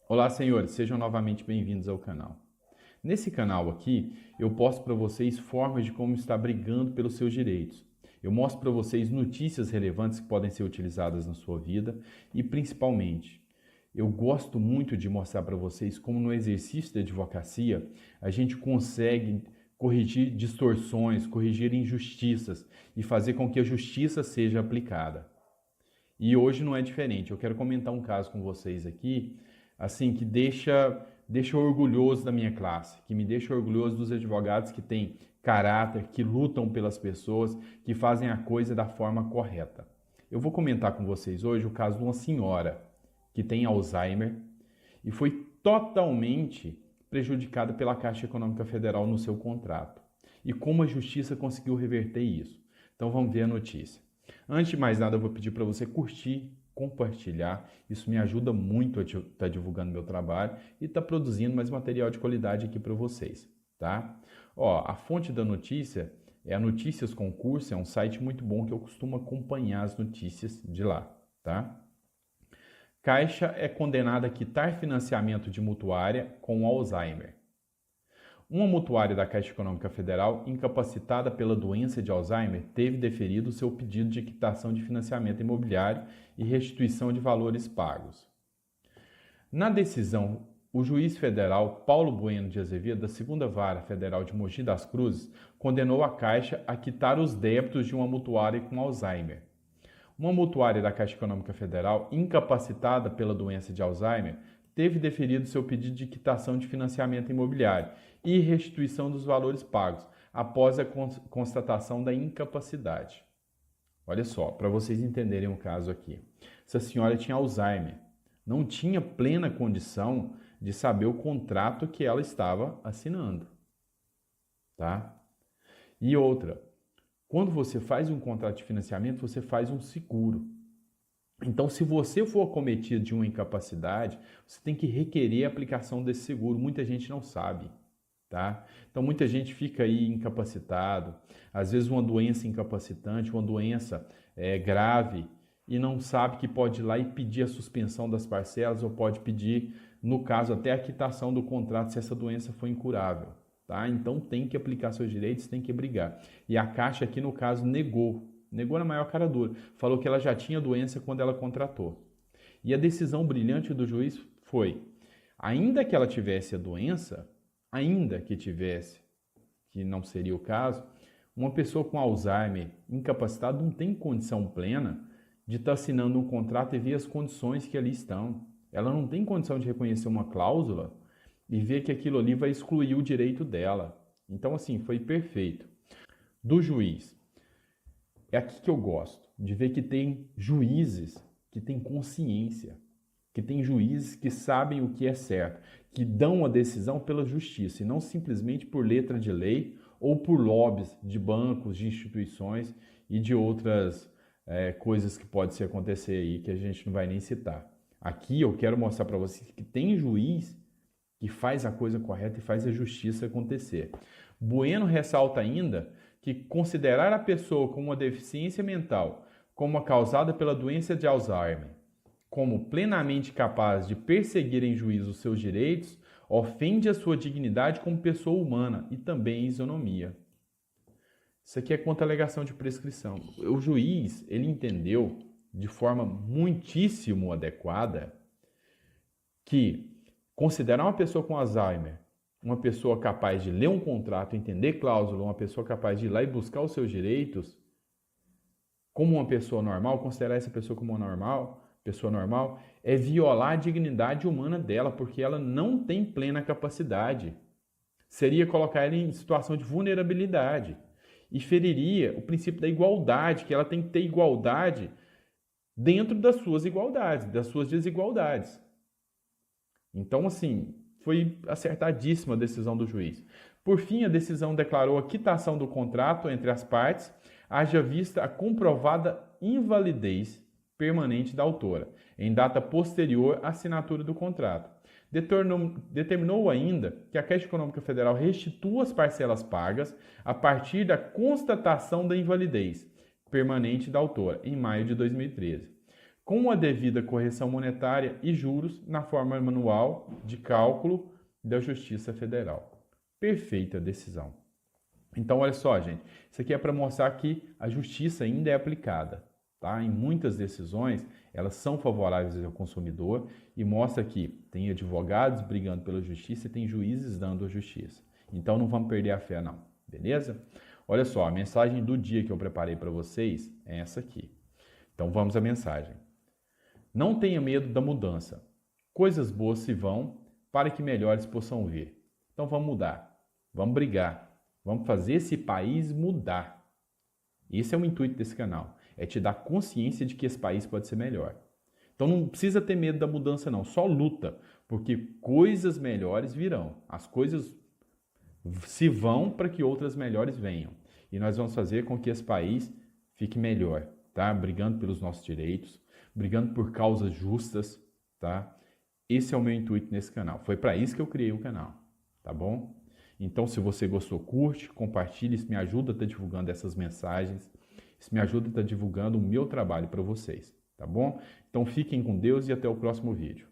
Olá, senhores, sejam novamente bem-vindos ao canal. Nesse canal aqui, eu posto para vocês formas de como estar brigando pelos seus direitos. Eu mostro para vocês notícias relevantes que podem ser utilizadas na sua vida e, principalmente, eu gosto muito de mostrar para vocês como no exercício da advocacia a gente consegue corrigir distorções, corrigir injustiças e fazer com que a justiça seja aplicada. E hoje não é diferente. Eu quero comentar um caso com vocês aqui, assim, que deixa orgulhoso da minha classe, que me deixa orgulhoso dos advogados que têm caráter, que lutam pelas pessoas, que fazem a coisa da forma correta. Eu vou comentar com vocês hoje o caso de uma senhora que tem Alzheimer e foi totalmente prejudicada pela Caixa Econômica Federal no seu contrato. E como a justiça conseguiu reverter isso. Então vamos ver a notícia. Antes de mais nada, eu vou pedir para você curtir, compartilhar. Isso me ajuda muito a estar divulgando meu trabalho e estar produzindo mais material de qualidade aqui para vocês, tá? Ó, a fonte da notícia é a Notícias Concurso, é um site muito bom que eu costumo acompanhar as notícias de lá, tá? Caixa é condenada a quitar financiamento de mutuária com Alzheimer. Uma mutuária da Caixa Econômica Federal, incapacitada pela doença de Alzheimer, teve deferido seu pedido de quitação de financiamento imobiliário e restituição de valores pagos. Na decisão, o juiz federal Paulo Bueno de Azevedo, da 2ª Vara Federal de Mogi das Cruzes, condenou a Caixa a quitar os débitos de uma mutuária com Alzheimer. Uma mutuária da Caixa Econômica Federal, incapacitada pela doença de Alzheimer, teve deferido seu pedido de quitação de financiamento imobiliário e restituição dos valores pagos, após a constatação da incapacidade. Olha só, para vocês entenderem o caso aqui. Essa senhora tinha Alzheimer, não tinha plena condição de saber o contrato que ela estava assinando, tá? E outra, quando você faz um contrato de financiamento, você faz um seguro. Então, se você for acometido de uma incapacidade, você tem que requerer a aplicação desse seguro. Muita gente não sabe, tá? Então, muita gente fica aí incapacitado, às vezes uma doença incapacitante, uma doença grave, e não sabe que pode ir lá e pedir a suspensão das parcelas ou pode pedir, no caso, até a quitação do contrato se essa doença for incurável, tá? Então, tem que aplicar seus direitos, tem que brigar. E a Caixa aqui, no caso, negou na maior cara dura. Falou que ela já tinha doença quando ela contratou. E a decisão brilhante do juiz foi, ainda que ela tivesse a doença, ainda que tivesse, que não seria o caso, uma pessoa com Alzheimer incapacitada não tem condição plena de estar assinando um contrato e ver as condições que ali estão. Ela não tem condição de reconhecer uma cláusula e ver que aquilo ali vai excluir o direito dela. Então, assim, foi perfeito. Do juiz. É aqui que eu gosto, de ver que tem juízes que têm consciência, que tem juízes que sabem o que é certo, que dão a decisão pela justiça e não simplesmente por letra de lei ou por lobbies de bancos, de instituições e de outras coisas que pode se acontecer aí que a gente não vai nem citar. Aqui eu quero mostrar para vocês que tem juiz que faz a coisa correta e faz a justiça acontecer. Bueno ressalta ainda que considerar a pessoa com uma deficiência mental como a causada pela doença de Alzheimer como plenamente capaz de perseguir em juízo os seus direitos ofende a sua dignidade como pessoa humana e também a isonomia. Isso aqui é contra a alegação de prescrição. O juiz, ele entendeu de forma muitíssimo adequada que considerar uma pessoa com Alzheimer uma pessoa capaz de ler um contrato, entender cláusula, uma pessoa capaz de ir lá e buscar os seus direitos, como uma pessoa normal, considerar essa pessoa como uma pessoa normal, é violar a dignidade humana dela, porque ela não tem plena capacidade. Seria colocar ela em situação de vulnerabilidade e feriria o princípio da igualdade, que ela tem que ter igualdade dentro das suas igualdades, das suas desigualdades. Então, assim, foi acertadíssima a decisão do juiz. Por fim, a decisão declarou a quitação do contrato entre as partes, haja vista a comprovada invalidez permanente da autora, em data posterior à assinatura do contrato. Determinou ainda que a Caixa Econômica Federal restitua as parcelas pagas a partir da constatação da invalidez permanente da autora, em maio de 2013. com a devida correção monetária e juros na forma manual de cálculo da Justiça Federal. Perfeita decisão. Então, olha só, gente, isso aqui é para mostrar que a justiça ainda é aplicada, tá? Em muitas decisões, elas são favoráveis ao consumidor e mostra que tem advogados brigando pela justiça e tem juízes dando a justiça. Então, não vamos perder a fé, não, beleza? Olha só, a mensagem do dia que eu preparei para vocês é essa aqui. Então, vamos à mensagem. Não tenha medo da mudança. Coisas boas se vão para que melhores possam vir. Então, vamos mudar, vamos brigar. Vamos fazer esse país mudar. Esse é o intuito desse canal. É te dar consciência de que esse país pode ser melhor. Então não precisa ter medo da mudança não. Só luta. Porque coisas melhores virão. As coisas se vão para que outras melhores venham. E nós vamos fazer com que esse país fique melhor. Tá? Brigando pelos nossos direitos. Brigando por causas justas. Tá? Esse é o meu intuito nesse canal. Foi para isso que eu criei o canal. Tá bom? Então, se você gostou, curte, compartilhe, isso me ajuda a estar divulgando essas mensagens, isso me ajuda a estar divulgando o meu trabalho para vocês, tá bom? Então, fiquem com Deus e até o próximo vídeo.